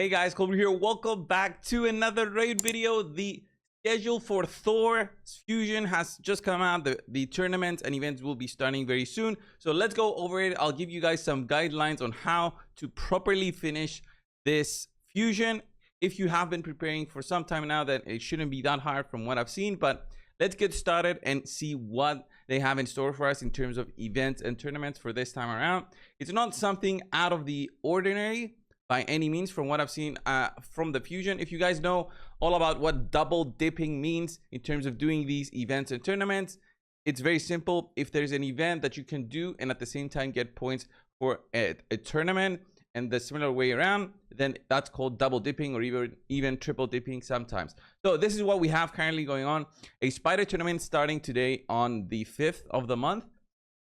Hey guys, coldbrew here. Welcome back to another raid video. The schedule for Thor Fusion has just come out. The tournaments and events will be starting very soon. So let's go over it. I'll give you guys some guidelines on how to properly finish this fusion. If you have been preparing for some time now, then it shouldn't be that hard from what I've seen. But let's get started and see what they have in store for us in terms of events and tournaments for this time around. It's not something out of the ordinary by any means from what I've seen from the fusion. If you guys know all about what double dipping means in terms of doing these events and tournaments, it's very simple. If there's an event that you can do and at the same time get points for a tournament and the similar way around, then that's called double dipping, or even triple dipping sometimes. So this is what we have currently going on. A spider tournament starting today on the 5th of the month,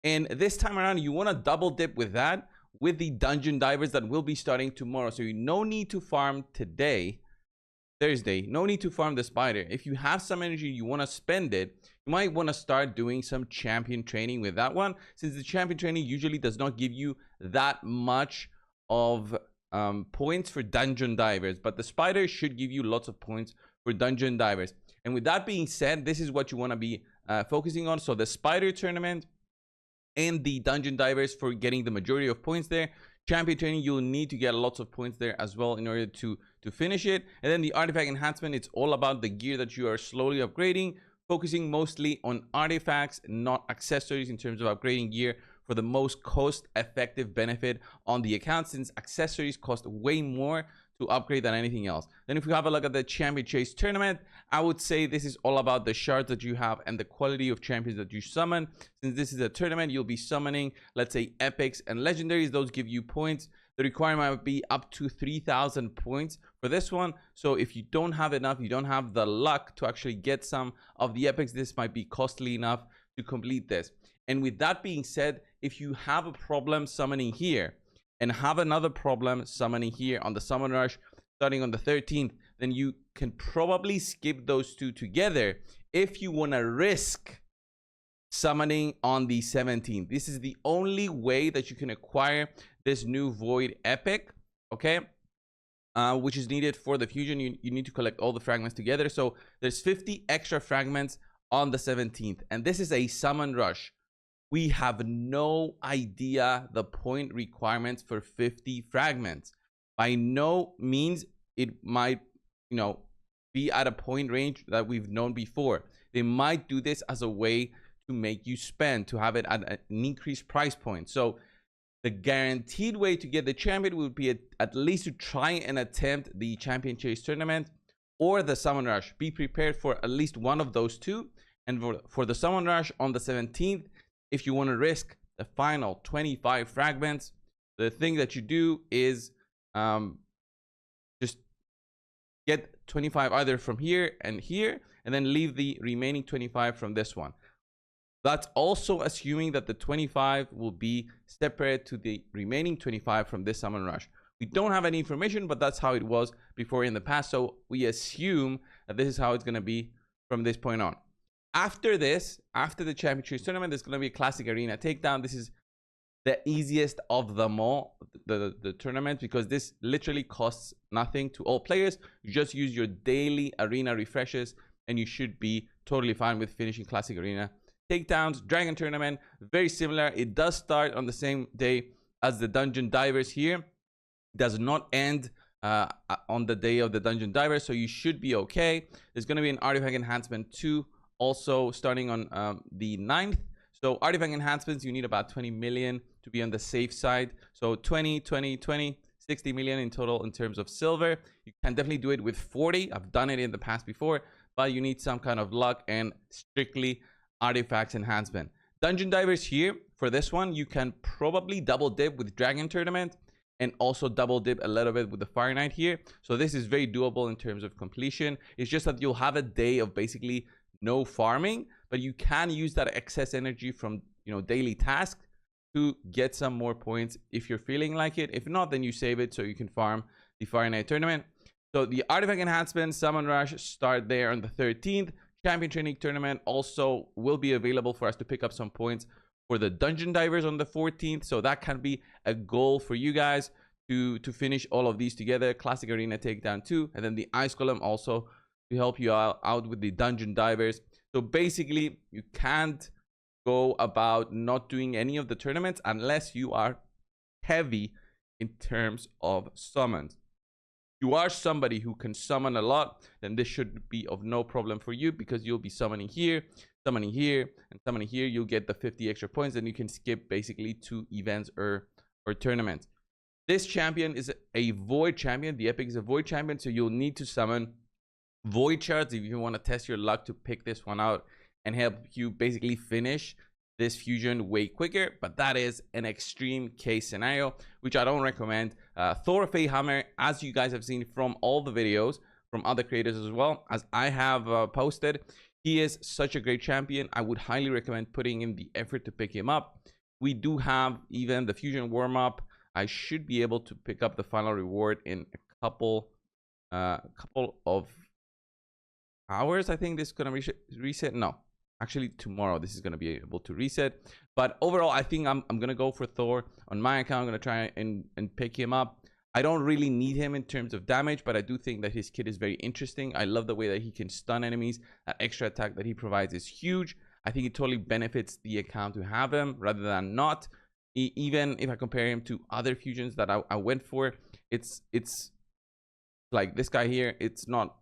and this time around you want to double dip with that, with the dungeon divers that will be starting tomorrow. So you no need to farm today, Thursday, no need to farm the spider. If you have some energy, you want to spend it, you might want to start doing some champion training with that one, since the champion training usually does not give you that much of points for dungeon divers, but the spider should give you lots of points for dungeon divers. And with that being said, this is what you want to be focusing on. So the spider tournament and the dungeon divers for getting the majority of points there. Champion training, you'll need to get lots of points there as well in order to finish it. And then the artifact enhancement, it's all about the gear that you are slowly upgrading, focusing mostly on artifacts, not accessories, in terms of upgrading gear for the most cost effective benefit on the account, since accessories cost way more to upgrade than anything else. Then if we have a look at the champion chase tournament, I would say this is all about the shards that you have and the quality of champions that you summon. Since this is a tournament, you'll be summoning, let's say, epics and legendaries. Those give you points. The requirement would be up to 3,000 points for this one. So if you don't have enough, you don't have the luck to actually get some of the epics, this might be costly enough to complete this. And with that being said, if you have a problem summoning here and have another problem summoning here on the summon rush starting on the 13th, then you can probably skip those two together if you want to risk summoning on the 17th. This is the only way that you can acquire this new void epic, okay, which is needed for the fusion. You need to collect all the fragments together. So there's 50 extra fragments on the 17th, and this is a summon rush. We have no idea the point requirements for 50 fragments. By no means it might, be at a point range that we've known before. They might do this as a way to make you spend, to have it at an increased price point. So the guaranteed way to get the champion would be at least to try and attempt the champion chase tournament or the summon rush. Be prepared for at least one of those two. And for the summon rush on the 17th, if you want to risk the final 25 fragments, the thing that you do is just get 25 either from here, and then leave the remaining 25 from this one. That's also assuming that the 25 will be separate to the remaining 25 from this summon rush. We don't have any information, but that's how it was before in the past. So we assume that this is how it's going to be from this point on. After this, after the championship tournament, there's going to be a classic arena takedown. This is the easiest of them all, the tournament, because this literally costs nothing to all players. You just use your daily arena refreshes and you should be totally fine with finishing classic arena takedowns. Dragon tournament, very similar. It does start on the same day as the dungeon divers here. It does not end on the day of the dungeon divers, so you should be okay. There's going to be an artifact enhancement too, also starting on the 9th. So artifact enhancements, you need about 20 million to be on the safe side. So 20, 60 million in total in terms of silver. You can definitely do it with 40. I've done it in the past before, but you need some kind of luck and strictly artifacts enhancement. Dungeon divers here, for this one, you can probably double dip with dragon tournament and also double dip a little bit with the Fire Knight here. So this is very doable in terms of completion. It's just that you'll have a day of basically no farming, but you can use that excess energy from daily tasks to get some more points if you're feeling like it. If not, then you save it so you can farm the Fire Knight tournament. So the artifact enhancement, summon rush, start there on the 13th. Champion training tournament also will be available for us to pick up some points for the dungeon divers on the 14th. So that can be a goal for you guys to finish all of these together. Classic Arena Takedown 2, and then the Ice Golem also to help you out with the Dungeon Divers. So basically, you can't go about not doing any of the tournaments unless you are heavy in terms of summons. You are somebody who can summon a lot, then this should be of no problem for you, because you'll be summoning here, and summoning here. You'll get the 50 extra points, and you can skip basically 2 events or tournaments. This champion is a void champion. The epic is a void champion, so you'll need to summon void shards if you want to test your luck to pick this one out and help you basically finish this fusion way quicker. But that is an extreme case scenario, which I don't recommend. Thor Hammer, as you guys have seen from all the videos from other creators, as well as I have posted, he is such a great champion. I would highly recommend putting in the effort to pick him up. We do have even the fusion warm-up. I should be able to pick up the final reward in a couple of hours. I think this is gonna reset. No, actually tomorrow this is gonna be able to reset. But overall, I think I'm gonna go for Thor on my account. I'm gonna try and pick him up. I don't really need him in terms of damage, but I do think that his kit is very interesting. I love the way that he can stun enemies. That extra attack that he provides is huge. I think it totally benefits the account to have him rather than not. Even if I compare him to other fusions that I went for, it's like this guy here. It's not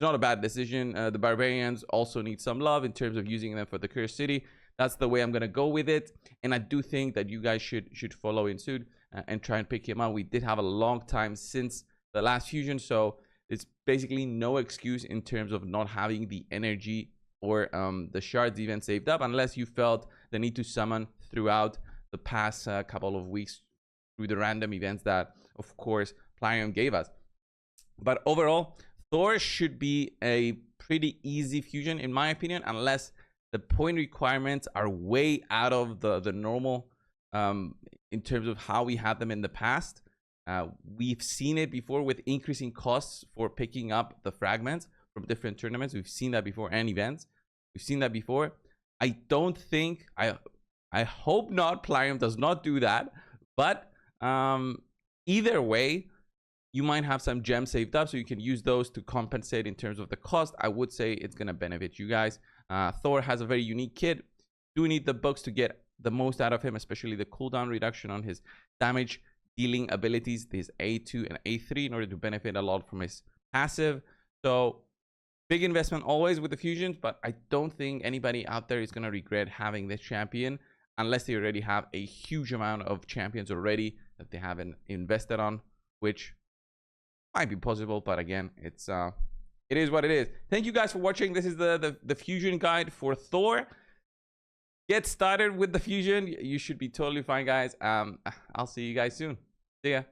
a bad decision. The barbarians also need some love in terms of using them for the Cursed City. That's the way I'm gonna go with it, and I do think that you guys should follow in suit and try and pick him up. We did have a long time since the last fusion, so it's basically no excuse in terms of not having the energy or the shards even saved up, unless you felt the need to summon throughout the past couple of weeks through the random events that, of course, Plarium gave us. But overall, Thor should be a pretty easy fusion in my opinion, unless the point requirements are way out of the normal in terms of how we had them in the past. We've seen it before with increasing costs for picking up the fragments from different tournaments. We've seen that before, and events. We've seen that before. I don't think, I hope not, Plarium does not do that, but either way, you might have some gems saved up, so you can use those to compensate in terms of the cost. I would say it's going to benefit you guys. Thor has a very unique kit. Do need the books to get the most out of him, especially the cooldown reduction on his damage dealing abilities, his A2 and A3, in order to benefit a lot from his passive. So big investment always with the fusions, but I don't think anybody out there is going to regret having this champion, unless they already have a huge amount of champions already that they haven't invested on, which might be possible, but again, it is what it is. Thank you guys for watching. This is the fusion guide for Thor. Get started with the fusion. You should be totally fine, guys. I'll see you guys soon. See ya.